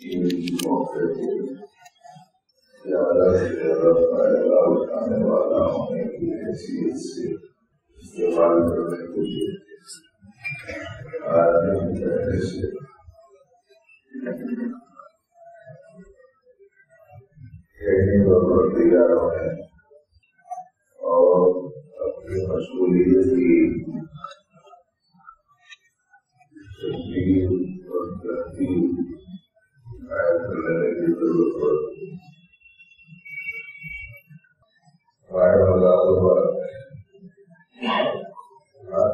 موقع کو زیادہ سے زیادہ فائدہ اٹھانے والا ہونے کی حیثیت سے استعمال کرنے کے لیے آدمی پہلے سے تیاروں ہیں اور اپنی مشغولیت کی تشکیل اور ترتیب قائم کرنے کی ضرورت پڑتی ہے۔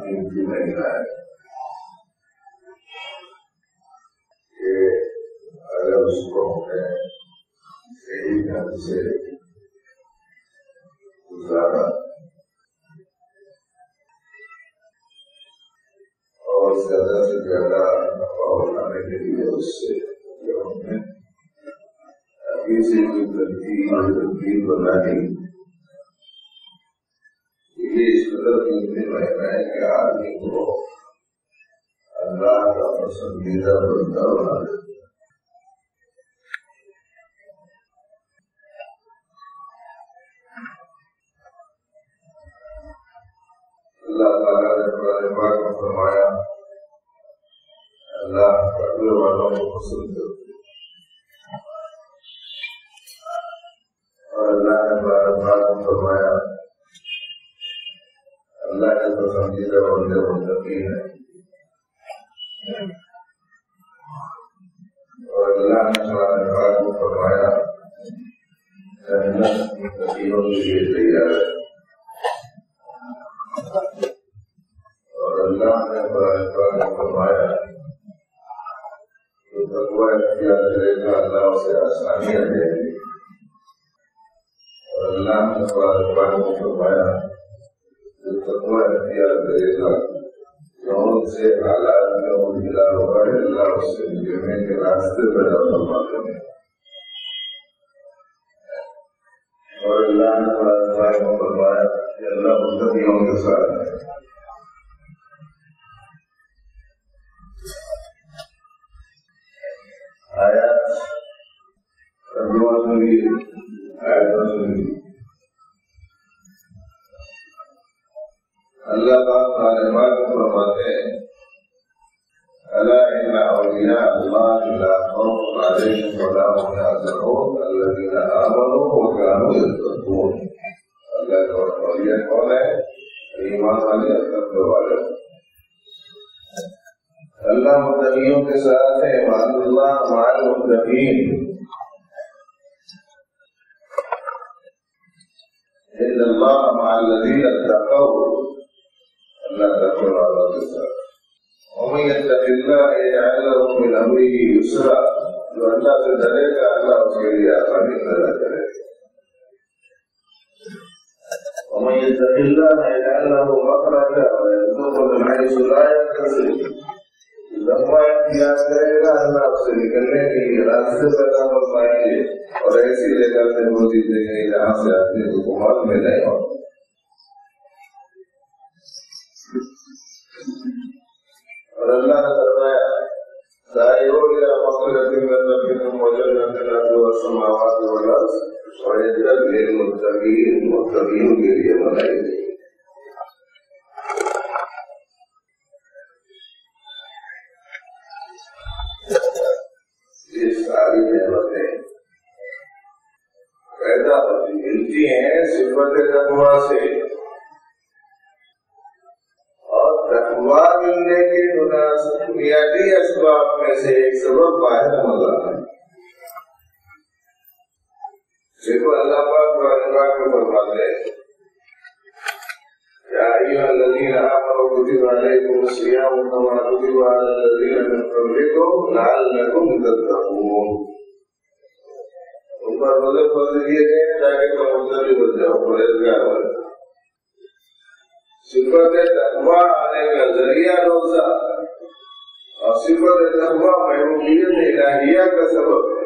قیمتی مہینہ ہے کہ اگر اس کو ہمیں صحیح ڈھنگ سے گزارا اور زیادہ سے زیادہ نفع اٹھانے کے لیے اس سے جو ہم نے ابھی سے جو ترتیب بنانی یہ اس قدر قیمتی مہینہ ہے کہ آدمی کو اللہ کا پسندیدہ بندہ بنا دیتا ہے۔ اللہ تعالیٰ نے قرآن پاک میں فرمایا اللہ تقوی والوں کو پسند کرتے ہیں، اور اللہ نے قرآن پاک میں فرمایا اللہ کے پسندیدہ بندے متقی ہیں، اور اللہ نے قرآن پاک میں فرمایا جنت متقیوں کے لیے تیار ہے، اور اللہ نے قرآن پاک میں فرمایا جو تقوی اختیار کرے گا اللہ اسے آسانیاں دے گی، اور اللہ نے قرآن پاک میں فرمایا جو تقوی اختیار کرے گا کون سے حالات میں مبتلا ہوگا اللہ اس سے نکلنے کے راستے پیدا فرما دیں گے، اور اللہ نے قرآن پاک میں فرمایا کہ اللہ متقیوں کے ساتھ ہے۔ آیات ترجمہ سنی، آیتوں سنی۔ اللہ پاک قرآن پاک میں فرماتے ہیں الا ان اولیاء اللہ لا خوف علیہم ولا هم يحزنون الذین آمنوا وكانوا يتقون۔ اللہ کا اولیاء کون ہے؟ ایمان والے اور تقوی والے۔ اللہ متقیوں کے ساتھ ہے، وعد اللہ مع المتقین، ان اللہ مع الذین اتقوا، اللہ تقوی والوں کے ساتھ۔ ومن يتق اللہ يجعل له من امره یسرا، جو اللہ سے ڈرے گا اللہ اس کے لیے آسانی پیدا کرے گا۔ ومن يتق اللہ يجعل له مخرجا ويرزقه من حيث لا يحتسب، لمبا اختیار کرے گا اللہ اس سے نکلنے کے لیے راستے پیدا فرمائیں گے، اور ایسی جگہ سے روزی دیں گے جہاں سے آدمی کو کمال میں نہیں ہو۔ اور اللہ نے فرمایا سائروا إلى مغفرة من ربكم وجنة عرضها السماوات والأرض وعدت للمتقين، متقین کے لیے بنائی گئی۔ یہ ساری نعمتیں پیدا ہوتی ملتی ہیں صفت تقویٰ سے، اور تقویٰ ملنے کے بنیادی اسباب میں سے ایک سبب باہر مزہ ہے۔ دیکھو اللہ پاک قرآن پاک میں فرماتے ہیں یا ایھا الذین آمنوا کتب علیکم الصیام کما کتب علی الذین من قبلکم لعلکم تتقون۔ ان پر روزے فرض کیے گئے ہیں تاکہ تم متقی بن جاؤ، پرہیزگار بن جاؤ۔ صفت تقویٰ آنے کا ذریعہ روزہ، اور صفت تقویٰ محبوبیت الہیہ کا سبب ہے،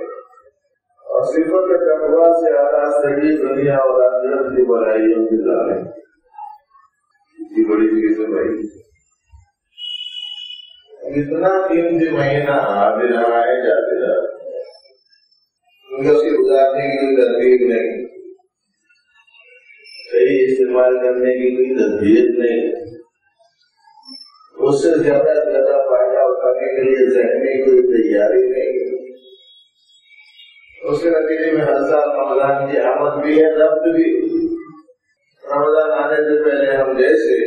اور صفت تقویٰ سے آراستگی دنیا اور آخرت کی بھلائیوں کی ضامن۔ اتنی بڑی چیز ہے بھائی، اتنا قیمتی مہینہ آتے رہا ہے جاتے رہا ہے، اس کے گزارنے کی کوئی تدبیر نہیں، صحیح استعمال کرنے کی کوئی تدبیر نہیں، اس سے زیادہ سے زیادہ فائدہ اٹھانے کے لیے ذہنی کوئی تیاری نہیں۔ اس کے نتیجے میں ہر سال رمضان کی آمد بھی ہے، رفت بھی۔ رمضان آنے سے پہلے ہم جیسے،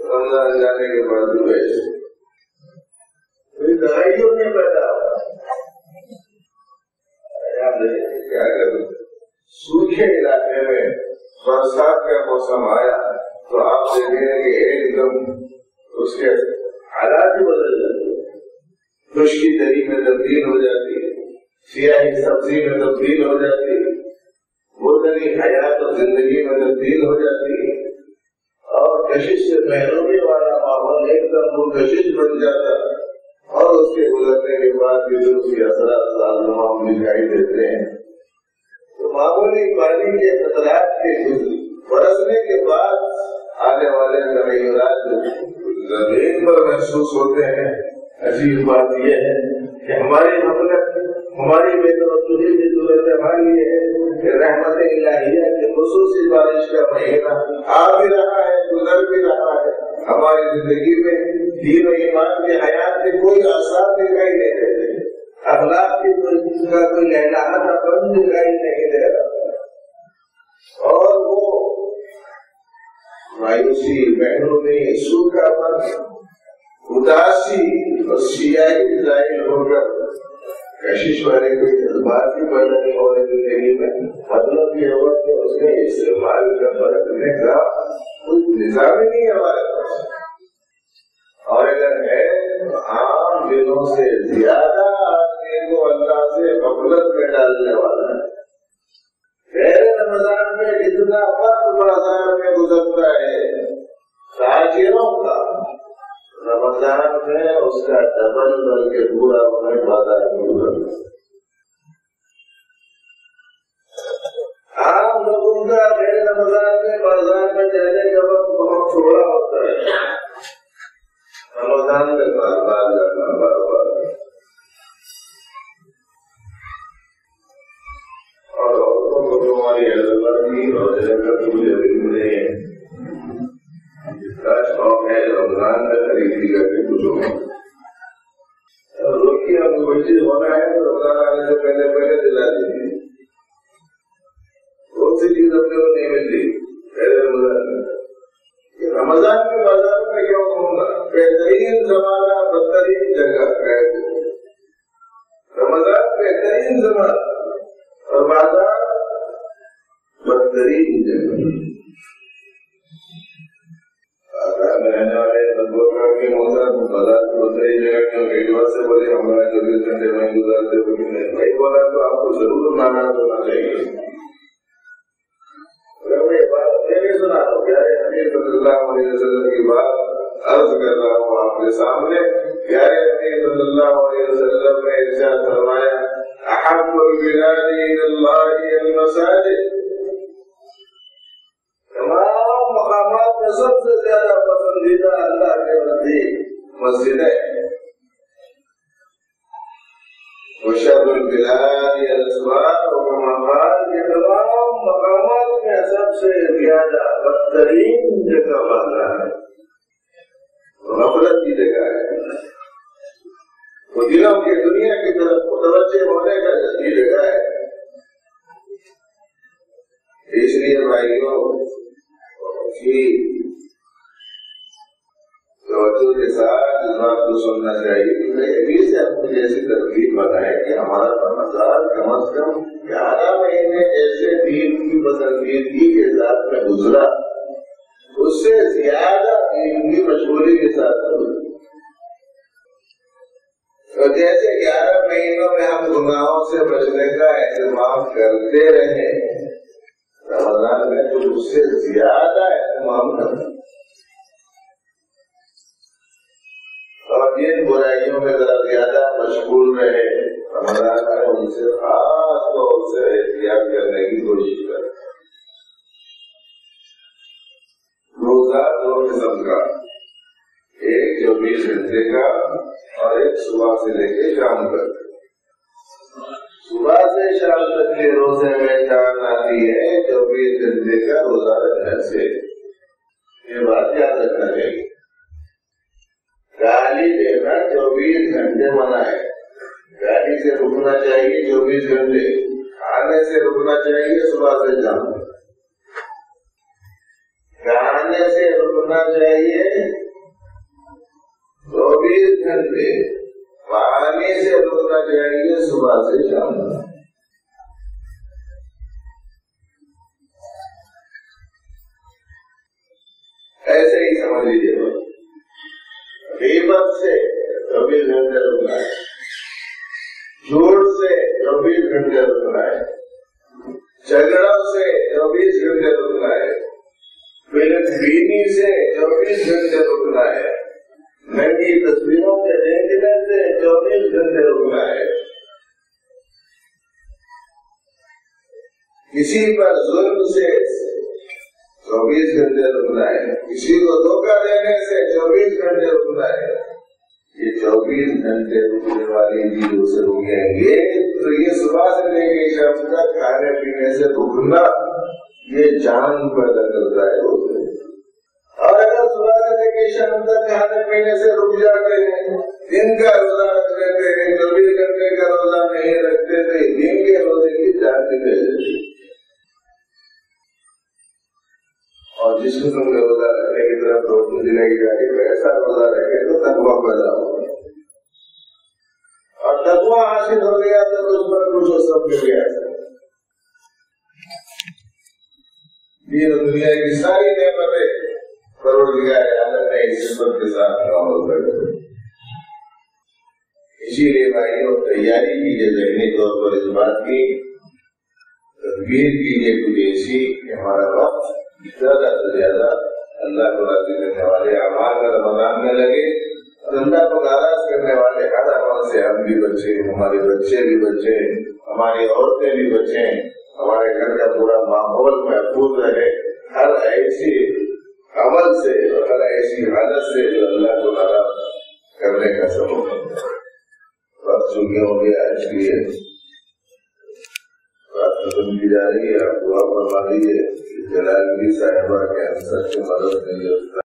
رمضان جانے کے بعد ویسے، کوئی دوائیوں نہیں پیدا ہوتا۔ کیا کریں، سوکھے علاقے میں برسات کا موسم آیا تو آپ دیکھیں کہ ایک دم اس کے حالات ہی بدل جاتے ہیں، خشکی دری میں تبدیل ہو جاتی ہے، سیاہی سبزی میں تبدیل ہو جاتی ہے، مردنی حیات اور زندگی میں تبدیل ہو جاتی ہے، اور کشش سے محرومی والا ماحول ایک دم منکشش بن جاتا ہے، اور اس کے گزرنے کے بعد بھی جو اس کے اثرات سازگار دکھائی دیتے ہیں۔ تو معمولی پانی کے قطرات کے برسنے کے بعد آنے والے تغیرات زمین پر محسوس ہوتے ہیں۔ عجیب بات یہ ہے کہ ہماری غفلت، ہماری بے توجہی کی صورت حال یہ ہے کہ رحمت الہیہ کی خصوصی بارش کا مہینہ آ بھی رہا ہے، گزر بھی رہا ہے، ہماری زندگی میں دین و ایمان کے حیات کے کوئی آثار دکھائی نہیں دیتے، اخلاق کی کوئی لہلانا بند دکھائی نہیں دے رہا، اور وہ مایوسی، محرومی، سوکھا پن، اداسی اور سیاہی ظاہر ہو کر کشش والے کوئی جذبات بھی پیدا نہیں ہو رہے زندگی میں، مطلب یہ ہوا کہ اس نے استعمال کا برتنے کا کوئی نظام ہی نہیں ہمارے پاس، اور اگر ہے عام دنوں سے زیادہ آدمی کو اللہ سے غفلت میں ڈالنے والا ہے۔ غیر رمضان میں جتنا وقت بازار میں گزرتا ہے تاجروں کا، رمضان میں اس کا ڈبل بلکہ پورا وقت بازار میں گزرتا ہے۔ عام لوگوں کا غیر رمضان میں بازار میں جانے کا وقت بہت تھوڑا ہوتا ہے، رمضان میں بار بار کرنا، بار بار، اور عورتوں کو تو ہماری حضرت اور حضرت مجھے ملے ہیں، جس کا شوق ہے رمضان میں خریدی کر کے کچھ ہو روٹی اب کوئی چیز ہونا ہے تو رمضان آنے سے پہلے پہلے دلا دیجیے، بہت سی چیز اپنے کو نہیں ملتی رمضان میں۔ رمضان کے بازار میں کیوں کہوں گا، بہترین زمانہ بدترین جگہ ہے، رمضان بہترین زمانہ اور بازار بدترین جگہ۔ بازار میں رہنے والے کے موسم بازار کی بدترین جگہ کیوں، ایک بار سے بولے ہمارا 24 گھنٹے میں گزارتے ہوئے بھائی بولا تو آپ کو ضرور مانا ہونا چاہیے۔ سنا تو پیارے نبی صلی اللہ علیہ وسلم کی بات عرض کر رہا ہوں آپ کے سامنے۔ پیارے نبی صلی اللہ علیہ وسلم نے ارشاد فرمایا، احب البلاد الى اللہ المساجد، تمام مقامات میں سب سے زیادہ پسندیدہ اللہ کے نزدیک مسجد ہے، وشر البلاد الاسواق، ومقامات کے تمام مقامات میں سب سے زیادہ بدترین جگہ بازار ہے، غفلت کی جگہ ہے، وہ دلوں کی دنیا کی طرف متوجہ ہونے کا کی جگہ ہے۔ اس لیے بھائیوں کی توجہ کے ساتھ اس بات کو سننا چاہیے کہ ابھی سے اپنی ایسی ترتیب بنائے کہ ہمارا رمضان کم از کم 11 مہینے ایسے دین کی پسندیدگی کے ساتھ میں گزرا، اس سے زیادہ دین کی مشغولی کے ساتھ گزرا۔ تو جیسے 11 مہینوں میں ہم گناہوں سے بچنے کا اہتمام کرتے رہے، رمضان میں تو اس سے زیادہ اہتمام کرنا، اور جن برائیوں میں ذرا زیادہ مشغول رہے رمضان میں ان سے خاص طور سے احتیاط کرنے کی کوشش کریں۔ روزہ 2 قسم کا، ایک 24 گھنٹے کا اور ایک صبح سے لے کے شام تک۔ صبح سے شام تک کے روزے میں جان آتی ہے 24 گھنٹے کا روزہ رکھنے سے. یہ بات یاد رکھنا چاہیے. گالی دینا 24 گھنٹے منع ہے. گاڑی سے رکنا چاہیے 24 گھنٹے. کھانے سے رکنا چاہیے صبح سے شام. کھانے سے رکنا چاہیے 24 گھنٹے. پانی سے رکنا چاہیے صبح سے شام. ایسے ہی سمجھ لیجیے. غیبت سے 24 گھنٹے رکنا ہے. جھوٹ سے 24 گھنٹے رکنا ہے. جھگڑوں سے 24 گھنٹے رکنا ہے. بینی سے 24 گھنٹے رکنا ہے. ننگی تصویروں کے دیکھنے سے 24 گھنٹے رکنا ہے. کسی پر ظلم سے 24 گھنٹے رکنا ہے. کسی کو دھوکہ دینے سے 24 گھنٹے رکنا ہے. یہ 24 گھنٹے رکنے والی چیزوں سے رکیں گے تو یہ صبح سے لے کے شام تک کھانے پینے سے رکنا یہ جان پیدا کرتا ہے. اور اگر صبح سے لے کے شام تک کھانے پینے سے رک جاتے ہیں, دن کا روزہ رکھ لیتے ہیں, 24 گھنٹے کا روزہ نہیں رکھتے تو دن کے روزے کی جان نکل جاتی ہے. اور جس قسم کا روزہ رکھنے کی طرف روشنی دلائی جا رہی ہے ایسا روزہ رکھے تو تقویٰ پیدا ہوگا. اور تقویٰ حاصل ہو گیا تو اس پر کچھ سب مل گیا. دین و دنیا کی ساری نعمتیں پروردگار عالم نے اس خدمت کے ساتھ معاملہ کر. اسی لیے بھائیوں تیاری کیجیے, ذہنی طور پر اس بات کی تدبیر کیجیے کچھ ایسی کہ ہمارا وقت زیادہ سے زیادہ اللہ کو راضی کرنے والے اعمال میں رمضان میں لگے, اور اللہ کو ناراض کرنے والے ہر عمل سے ہم بھی بچے, ہمارے بچے بھی بچے, ہماری عورتیں بھی بچیں, ہمارے گھر کا پورا ماحول محفوظ رہے ہر ایسی عمل سے اور ہر ایسی حالت سے جو اللہ کو ناراض کرنے کا سبب بنتا ہے. وقت چکے ہو گیا, اس لیے بات ختم کی جا رہی ہے. آپ دعا فرما دیجیے جلال بھی صاحبہ کے انصر کی مدد میں